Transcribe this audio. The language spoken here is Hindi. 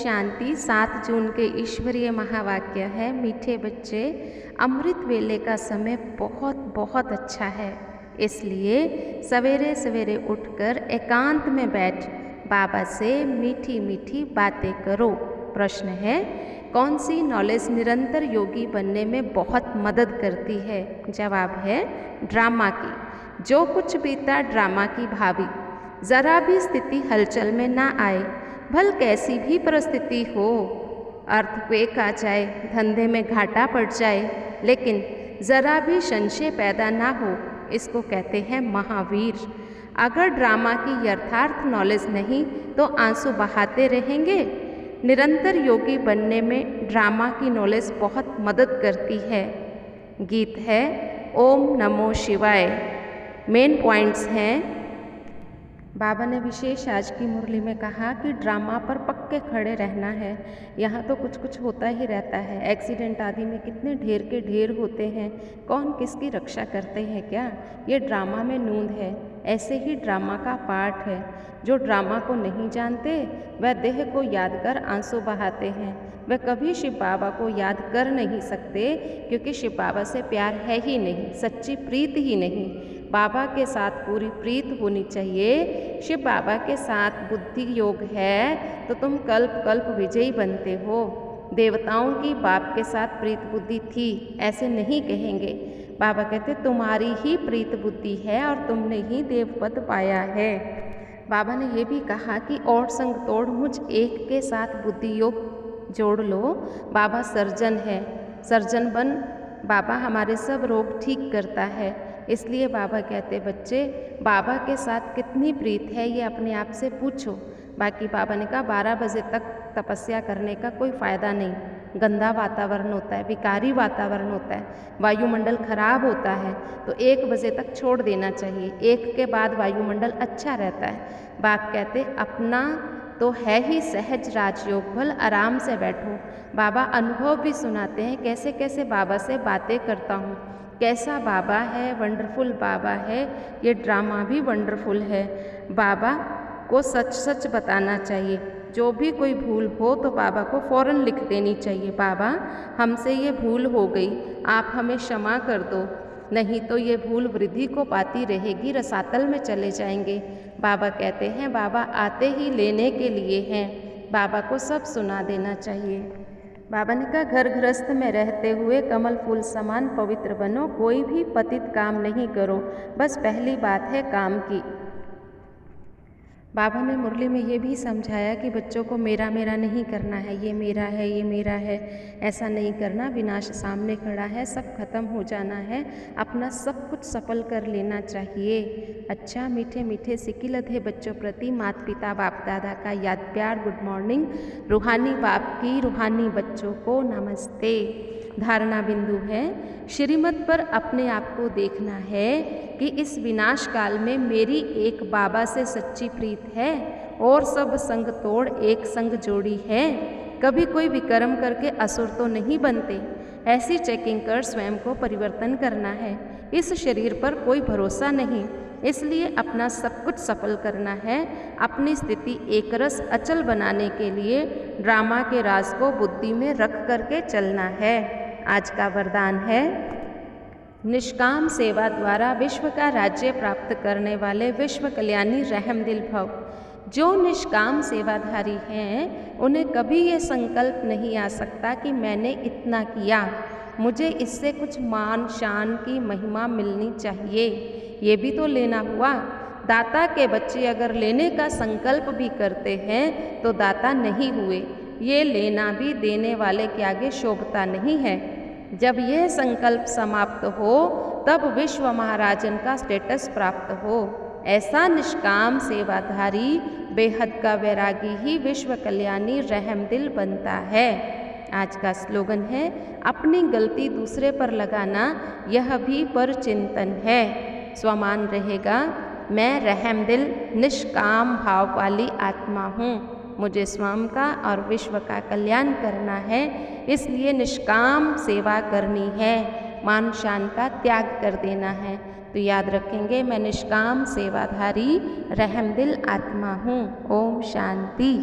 शांति। 7 जून के ईश्वरीय महावाक्य है, मीठे बच्चे, अमृत वेले का समय बहुत बहुत अच्छा है, इसलिए सवेरे सवेरे उठकर एकांत में बैठ बाबा से मीठी मीठी बातें करो। प्रश्न है, कौन सी नॉलेज निरंतर योगी बनने में बहुत मदद करती है? जवाब है ड्रामा की। जो कुछ बीता ड्रामा की भावी, ज़रा भी स्थिति हलचल में ना आए, भल कैसी भी परिस्थिति हो, अर्थक्वेक आ जाए, धंधे में घाटा पड़ जाए, लेकिन ज़रा भी संशय पैदा ना हो, इसको कहते हैं महावीर। अगर ड्रामा की यथार्थ नॉलेज नहीं तो आंसू बहाते रहेंगे। निरंतर योगी बनने में ड्रामा की नॉलेज बहुत मदद करती है। गीत है ओम नमो शिवाय। मेन पॉइंट्स हैं, बाबा ने विशेष आज की मुरली में कहा कि ड्रामा पर पक्के खड़े रहना है। यहाँ तो कुछ कुछ होता ही रहता है, एक्सीडेंट आदि में कितने ढेर के ढेर होते हैं, कौन किसकी रक्षा करते हैं क्या? ये ड्रामा में नूंद है, ऐसे ही ड्रामा का पार्ट है। जो ड्रामा को नहीं जानते वह देह को याद कर आंसू बहाते हैं, वह कभी शिव बाबा को याद कर नहीं सकते, क्योंकि शिव बाबा से प्यार है ही नहीं, सच्ची प्रीत ही नहीं। बाबा के साथ पूरी प्रीत होनी चाहिए। शिव बाबा के साथ बुद्धि योग है तो तुम कल्प कल्प विजयी बनते हो। देवताओं की बाप के साथ प्रीत बुद्धि थी, ऐसे नहीं कहेंगे। बाबा कहते तुम्हारी ही प्रीत बुद्धि है और तुमने ही देवपद पाया है। बाबा ने ये भी कहा कि और संग तोड़ मुझ एक के साथ बुद्धि योग जोड़ लो। बाबा सर्जन है, सर्जन बन। बाबा हमारे सब रोग ठीक करता है, इसलिए बाबा कहते बच्चे बाबा के साथ कितनी प्रीत है ये अपने आप से पूछो। बाकी बाबा ने कहा 12 बजे तक तपस्या करने का कोई फ़ायदा नहीं, गंदा वातावरण होता है, विकारी वातावरण होता है, वायुमंडल खराब होता है, तो 1 बजे तक छोड़ देना चाहिए। 1 के बाद वायुमंडल अच्छा रहता है। बाप कहते अपना तो है ही सहज राजयोग, भल आराम से बैठो। बाबा अनुभव भी सुनाते हैं, कैसे कैसे बाबा से बातें करता हूँ, कैसा बाबा है, वंडरफुल बाबा है। ये ड्रामा भी वंडरफुल है। बाबा को सच सच बताना चाहिए, जो भी कोई भूल हो तो बाबा को फ़ौरन लिख देनी चाहिए, बाबा हमसे ये भूल हो गई, आप हमें क्षमा कर दो, नहीं तो ये भूल वृद्धि को पाती रहेगी, रसातल में चले जाएंगे। बाबा कहते हैं बाबा आते ही लेने के लिए हैं, बाबा को सब सुना देना चाहिए। बाबा ने कहा घर गृहस्थ में रहते हुए कमल फूल समान पवित्र बनो, कोई भी पतित काम नहीं करो, बस पहली बात है काम की। बाबा ने मुरली में ये भी समझाया कि बच्चों को मेरा मेरा नहीं करना है, ये मेरा है, ये मेरा है, ऐसा नहीं करना। विनाश सामने खड़ा है, सब खत्म हो जाना है, अपना सब कुछ सफल कर लेना चाहिए। अच्छा, मीठे मीठे सिकिलत है बच्चों प्रति माता पिता बाप दादा का याद प्यार, गुड मॉर्निंग। रूहानी बाप की रूहानी बच्चों को नमस्ते। धारणा बिंदु है, श्रीमत पर अपने आप को देखना है कि इस विनाश काल में मेरी एक बाबा से सच्ची प्रीत है और सब संग तोड़ एक संग जोड़ी है। कभी कोई विकर्म करके असुर तो नहीं बनते, ऐसी चेकिंग कर स्वयं को परिवर्तन करना है। इस शरीर पर कोई भरोसा नहीं, इसलिए अपना सब कुछ सफल करना है। अपनी स्थिति एकरस अचल बनाने के लिए ड्रामा के राज को बुद्धि में रख करके चलना है। आज का वरदान है, निष्काम सेवा द्वारा विश्व का राज्य प्राप्त करने वाले विश्व कल्याणी रहमदिल भव। जो निष्काम सेवाधारी हैं उन्हें कभी ये संकल्प नहीं आ सकता कि मैंने इतना किया, मुझे इससे कुछ मान शान की महिमा मिलनी चाहिए। ये भी तो लेना हुआ। दाता के बच्चे अगर लेने का संकल्प भी करते हैं तो दाता नहीं हुए। ये लेना भी देने वाले के आगे शोभता नहीं है। जब यह संकल्प समाप्त हो तब विश्व महाराजन का स्टेटस प्राप्त हो। ऐसा निष्काम सेवाधारी बेहद का वैरागी ही विश्व कल्याणी रहमदिल बनता है। आज का स्लोगन है, अपनी गलती दूसरे पर लगाना यह भी पर चिंतन है। स्वमान रहेगा, मैं रहमदिल निष्काम भाव वाली आत्मा हूँ, मुझे स्वयं का और विश्व का कल्याण करना है, इसलिए निष्काम सेवा करनी है, मान शान का त्याग कर देना है। तो याद रखेंगे, मैं निष्काम सेवाधारी रहमदिल आत्मा हूँ। ओम शांति।